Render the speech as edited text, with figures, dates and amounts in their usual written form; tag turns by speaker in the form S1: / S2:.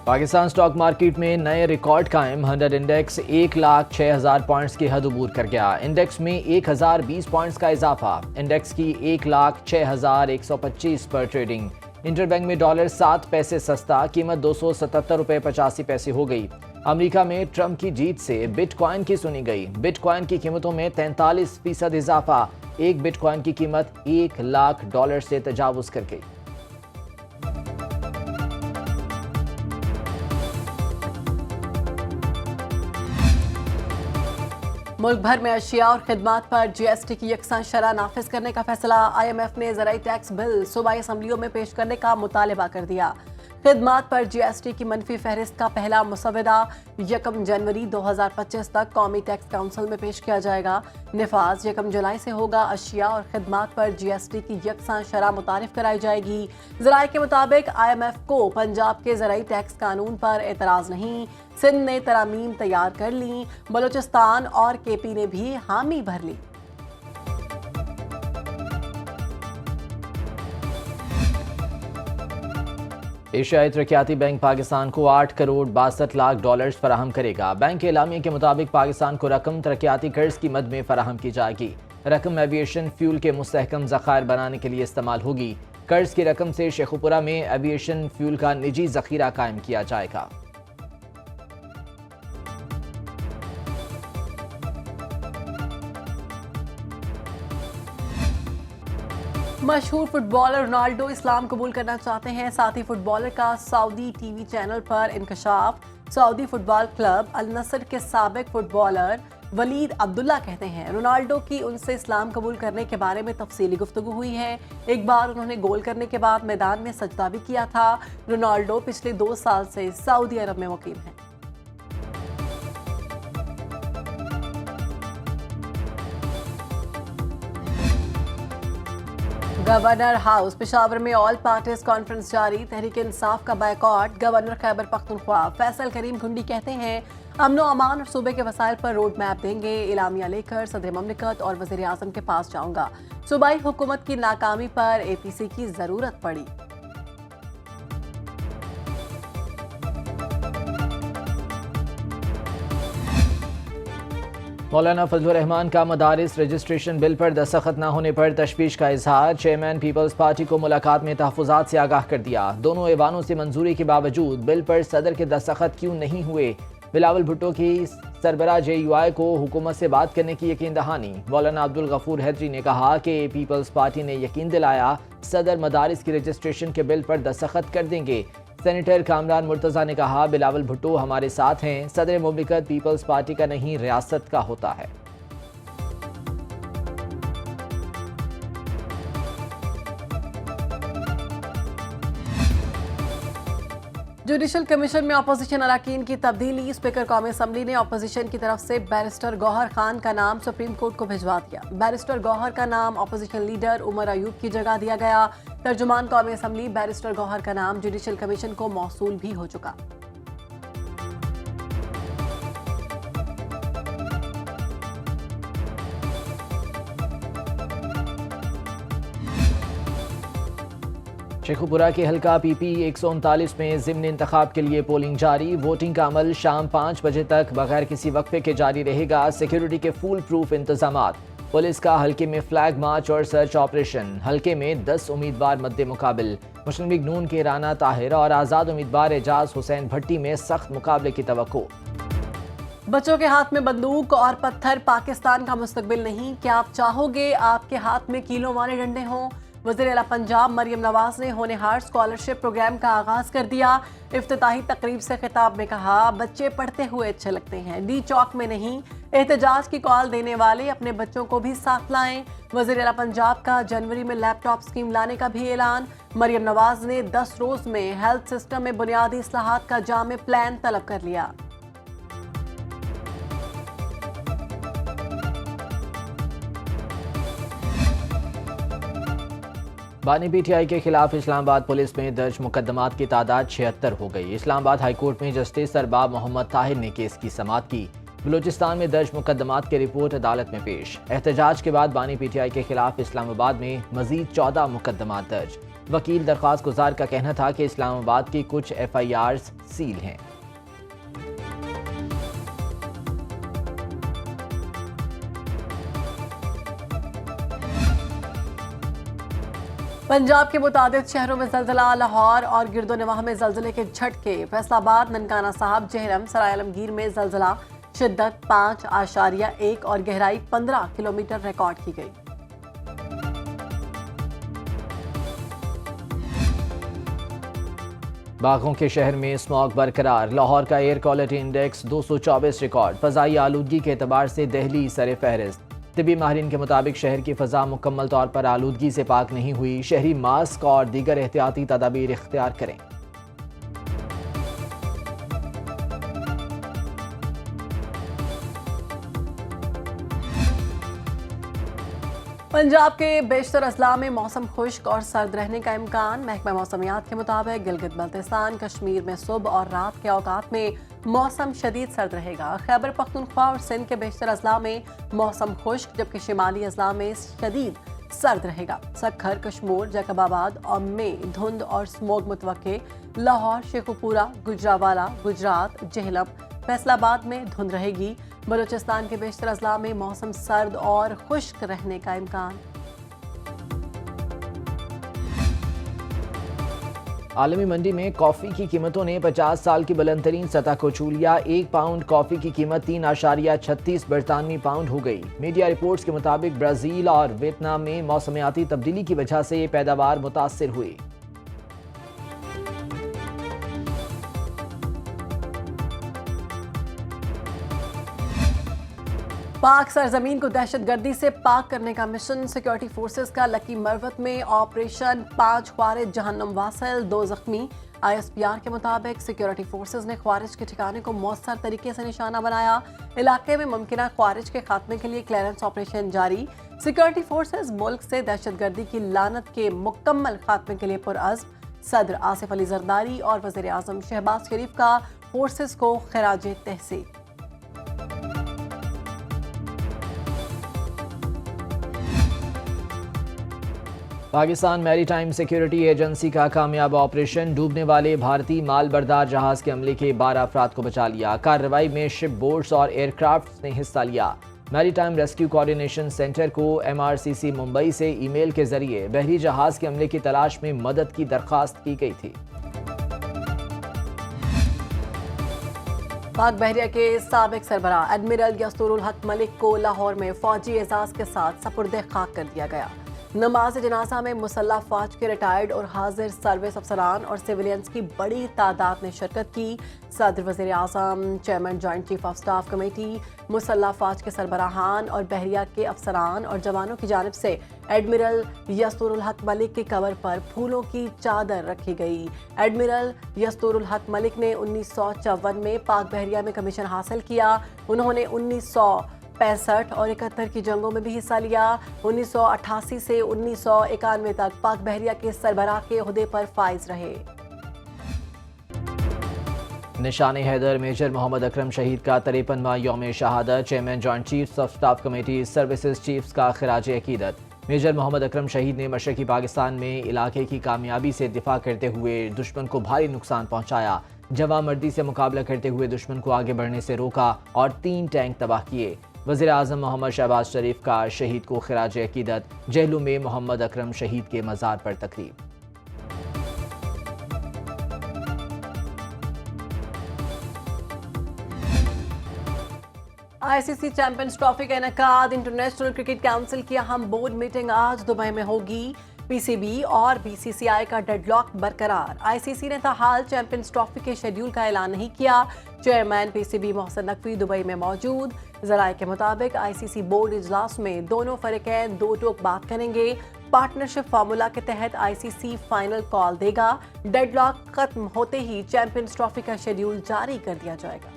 S1: Pakistan stock market میں نئے record قائم 100 انڈیکس 1,06,000 پوائنٹس کی حد عبور کر گیا۔ انڈیکس میں 1,020 پوائنٹس کا اضافہ، انڈیکس کی 1,06,125 پر ٹریڈنگ۔ انٹر بینک میں ڈالر 7 پیسے سستا، قیمت 277.85 ہو گئی۔ امریکہ میں ٹرمپ کی جیت سے بٹ کوائن کی سنی گئی، بٹ کوائن کی قیمتوں میں 43% اضافہ، ایک بٹ کوائن کی قیمت $1,00,000 سے تجاوز کر گئی۔
S2: ملک بھر میں اشیاء اور خدمات پر جی ایس ٹی کی یکساں شرح نافذ کرنے کا فیصلہ۔ آئی ایم ایف نے زرعی ٹیکس بل صوبائی اسمبلیوں میں پیش کرنے کا مطالبہ کر دیا۔ خدمات پر جی ایس ٹی کی منفی فہرست کا پہلا مسودہ 1 جنوری 2025 تک قومی ٹیکس کونسل میں پیش کیا جائے گا۔ نفاذ 1 جولائی سے ہوگا۔ اشیاء اور خدمات پر جی ایس ٹی کی یکساں شرح متعارف کرائی جائے گی۔ ذرائع کے مطابق آئی ایم ایف کو پنجاب کے زرعی ٹیکس قانون پر اعتراض نہیں، سندھ نے ترامیم تیار کر لیں، بلوچستان اور کے پی نے بھی حامی بھر لی۔
S1: ایشیائی ترقیاتی بینک پاکستان کو $8,62,00,000 فراہم کرے گا۔ بینک کے اعلامیے کے مطابق پاکستان کو رقم ترقیاتی قرض کی مد میں فراہم کی جائے گی۔ رقم ایویشن فیول کے مستحکم ذخائر بنانے کے لیے استعمال ہوگی۔ قرض کی رقم سے شیخوپورہ میں ایویشن فیول کا نجی ذخیرہ قائم کیا جائے گا۔
S2: مشہور فٹ بالر رونالڈو اسلام قبول کرنا چاہتے ہیں۔ ساتھی فٹ بالر کا سعودی ٹی وی چینل پر انکشاف۔ سعودی فٹ بال کلب النصر کے سابق فٹ بالر ولید عبداللہ کہتے ہیں رونالڈو کی ان سے اسلام قبول کرنے کے بارے میں تفصیلی گفتگو ہوئی ہے۔ ایک بار انہوں نے گول کرنے کے بعد میدان میں سجدہ بھی کیا تھا۔ رونالڈو پچھلے 2 سال سے سعودی عرب میں مقیم ہیں۔ گورنر ہاؤس پشاور میں آل پارٹیز کانفرنس جاری، تحریک انصاف کا بائیکاٹ۔ گورنر خیبر پختونخوا فیصل کریم گھنڈی کہتے ہیں امن و امان اور صوبے کے وسائل پر روڈ میپ دیں گے، اعلامیہ لے کر صدر مملکت اور وزیر اعظم کے پاس جاؤں گا۔ صوبائی حکومت کی ناکامی پر اے پی سی کی ضرورت پڑی۔
S1: مولانا فضل الرحمان کا مدارس رجسٹریشن بل پر دستخط نہ ہونے پر تشویش کا اظہار، چیئرمین پیپلز پارٹی کو ملاقات میں تحفظات سے آگاہ کر دیا۔ دونوں ایوانوں سے منظوری کے باوجود بل پر صدر کے دستخط کیوں نہیں ہوئے؟ بلاول بھٹو کی سربراہ جے یو آئی کو حکومت سے بات کرنے کی یقین دہانی۔ مولانا عبدالغفور حیدری نے کہا کہ پیپلز پارٹی نے یقین دلایا صدر مدارس کی رجسٹریشن کے بل پر دستخط کر دیں گے۔ سینیٹر کامران مرتضیٰ نے کہا بلاول بھٹو ہمارے ساتھ ہیں، صدر مملکت پیپلز پارٹی کا نہیں ریاست کا ہوتا ہے۔
S2: جوڈیشل کمیشن میں اپوزیشن اراکین کی تبدیلی، اسپیکر قومی اسمبلی نے اپوزیشن کی طرف سے بیرسٹر گوہر خان کا نام سپریم کورٹ کو بھجوا دیا۔ بیرسٹر گوہر کا نام اپوزیشن لیڈر عمر ایوب کی جگہ دیا گیا۔ ترجمان قومی اسمبلی بیرسٹر گوہر کا نام جوڈیشل کمیشن کو موصول بھی ہو چکا۔
S1: شیخوپورہ کے حلقہ پی پی 139 میں ضمن انتخاب کے لیے پولنگ جاری، ووٹنگ کا عمل شام 5 بجے تک بغیر کسی وقفے کے جاری رہے گا۔ سیکیورٹی کے فول پروف انتظامات، پولیس کا حلقے میں فلیگ مارچ اور سرچ آپریشن۔ حلقے میں 10 امیدوار مد مقابل، مسلم لیگ نون کے رانا طاہر اور آزاد امیدوار اعجاز حسین بھٹی میں سخت مقابلے کی توقع۔
S2: بچوں کے ہاتھ میں بندوق اور پتھر پاکستان کا مستقبل نہیں، کیا آپ چاہو گے آپ کے ہاتھ میں کیلوں والے ڈنڈے ہوں؟ وزیر اعلیٰ پنجاب مریم نواز نے ہونہار اسکالرشپ پروگرام کا آغاز کر دیا۔ افتتاحی تقریب سے خطاب میں کہا بچے پڑھتے ہوئے اچھے لگتے ہیں، ڈی چوک میں نہیں۔ احتجاج کی کال دینے والے اپنے بچوں کو بھی ساتھ لائیں۔ وزیر اعلیٰ پنجاب کا جنوری میں لیپ ٹاپ اسکیم لانے کا بھی اعلان۔ مریم نواز نے 10 روز میں ہیلتھ سسٹم میں بنیادی اصلاحات کا جامع پلان طلب کر لیا۔
S1: بانی پی ٹی آئی کے خلاف اسلام آباد پولیس میں درج مقدمات کی تعداد 76 ہو گئی۔ اسلام آباد ہائی کورٹ میں جسٹس ارباب محمد طاہر نے کیس کی سماعت کی۔ بلوچستان میں درج مقدمات کی رپورٹ عدالت میں پیش۔ احتجاج کے بعد بانی پی ٹی آئی کے خلاف اسلام آباد میں مزید 14 مقدمات درج۔ وکیل درخواست گزار کا کہنا تھا کہ اسلام آباد کی کچھ FIRs سیل ہیں۔
S2: پنجاب کے متعدد شہروں میں زلزلہ، لاہور اور گرد و نواح میں زلزلے کے جھٹکے، فیصل آباد، ننکانہ صاحب، جہلم، سرائے عالمگیر میں زلزلہ، شدت 5.1 اور گہرائی 15 کلومیٹر ریکارڈ کی گئی۔
S1: باغوں کے شہر میں اسماگ برقرار، لاہور کا ایئر کوالٹی انڈیکس 224 ریکارڈ، فضائی آلودگی کے اعتبار سے دہلی سر فہرست۔ طبی ماہرین کے مطابق شہر کی فضا مکمل طور پر آلودگی سے پاک نہیں ہوئی، شہری ماسک اور دیگر احتیاطی تدابیر اختیار کریں۔
S2: پنجاب کے بیشتر اضلاع میں موسم خشک اور سرد رہنے کا امکان، محکمہ موسمیات کے مطابق گلگت بلتستان، کشمیر میں صبح اور رات کے اوقات میں موسم شدید سرد رہے گا۔ خیبر پختونخوا اور سندھ کے بیشتر اضلاع میں موسم خشک، جبکہ شمالی اضلاع میں شدید سرد رہے گا۔ سکھر، کشمور، جیکب آباد اور میں دھند اور سموگ متوقع، لاہور، شیخوپورہ، گجرانوالہ، گجرات، جہلم، فیصل آباد میں دھند رہے گی۔ بلوچستان کے بیشتر اضلاع میں موسم سرد اور خشک رہنے کا امکان۔
S1: عالمی منڈی میں کافی کی قیمتوں نے 50 سال کی بلند ترین سطح کو چھو لیا، 1 پاؤنڈ کافی کی قیمت 3.36 برطانوی پاؤنڈ ہو گئی۔ میڈیا رپورٹس کے مطابق برازیل اور ویتنام میں موسمیاتی تبدیلی کی وجہ سے یہ پیداوار متاثر ہوئی۔
S2: پاک سرزمین کو دہشت گردی سے پاک کرنے کا مشن، سیکورٹی فورسز کا لکی مروت میں آپریشن، 5 خوارج جہنم واصل، 2 زخمی۔ ISPR کے مطابق سیکورٹی فورسز نے خوارج کے ٹھکانے کو مؤثر طریقے سے نشانہ بنایا، علاقے میں ممکنہ خوارج کے خاتمے کے لیے کلیئرنس آپریشن جاری۔ سیکورٹی فورسز ملک سے دہشت گردی کی لعنت کے مکمل خاتمے کے لیے پرعزم۔ صدر آصف علی زرداری اور وزیر اعظم شہباز شریف کا فورسز کو خراج تحسین۔
S1: پاکستان میری ٹائم سیکیورٹی ایجنسی کا کامیاب آپریشن، ڈوبنے والے بھارتی مال بردار جہاز کے عملے کے 12 افراد کو بچا لیا۔ کارروائی میں شپ بوٹس اور ایئر کرافٹس نے حصہ لیا۔ میری ٹائم ریسکیو کوارڈینیشن سینٹر کو MRCC ممبئی سے ای میل کے ذریعے بحری جہاز کے عملے کی تلاش میں مدد کی درخواست کی گئی تھی۔
S2: پاک بحریہ کے سابق سربراہ ایڈمرل یسطور الحق ملک کو لاہور میں فوجی اعزاز کے ساتھ سپرد خاک کر دیا گیا۔ نماز جنازہ میں مسلح فوج کے ریٹائرڈ اور حاضر سروس افسران اور سیولینز کی بڑی تعداد نے شرکت کی۔ صدر، وزیر اعظم، chairman joint chief of staff committee, مسلح فوج کے سربراہان اور بحریہ کے افسران اور جوانوں کی جانب سے ایڈمرل یسطور الحق ملک کے قبر پر پھولوں کی چادر رکھی گئی۔ ایڈمرل یسطور الحق ملک نے 1954 میں پاک بحریہ میں کمیشن حاصل کیا۔ انہوں نے 1965 اور 71 کی جنگوں میں بھی حصہ لیا۔ 1988 سے 1991 تک پاک بحریہ کے سربراہ کے عہدے پر فائز رہے۔
S1: نشان حیدر میجر محمد اکرم شہید کا 53واں یوم شہادت، chairman joint chiefs of staff committee services chiefs کا خراج عقیدت۔ میجر محمد اکرم شہید نے مشرقی پاکستان میں علاقے کی کامیابی سے دفاع کرتے ہوئے دشمن کو بھاری نقصان پہنچایا، جواں مردی سے مقابلہ کرتے ہوئے دشمن کو آگے بڑھنے سے روکا اور 3 ٹینک تباہ کیے۔ وزیر اعظم محمد شہباز شریف کا شہید کو خراج عقیدت، جہلم میں محمد اکرم شہید کے مزار پر تقریب۔
S2: ICC چیمپئنز ٹرافی کا انعقاد، انٹرنیشنل کرکٹ کونسل کی اہم بورڈ میٹنگ آج دبئی میں ہوگی۔ PCB اور BCCI کا ڈیڈ لاک برقرار، ICC نے تاحال چیمپئنز ٹرافی کے شیڈول کا اعلان نہیں کیا۔ Chairman PCB Mohsin Naqvi Dubai میں موجود۔ ذرائع کے مطابق ICC بورڈ اجلاس میں دونوں فریقین 2 ٹوک بات کریں گے۔ پارٹنرشپ فارمولا کے تحت ICC فائنل کال دے گا۔ ڈیڈ لاک ختم ہوتے ہی چیمپئنز ٹرافی کا شیڈول جاری کر دیا جائے گا۔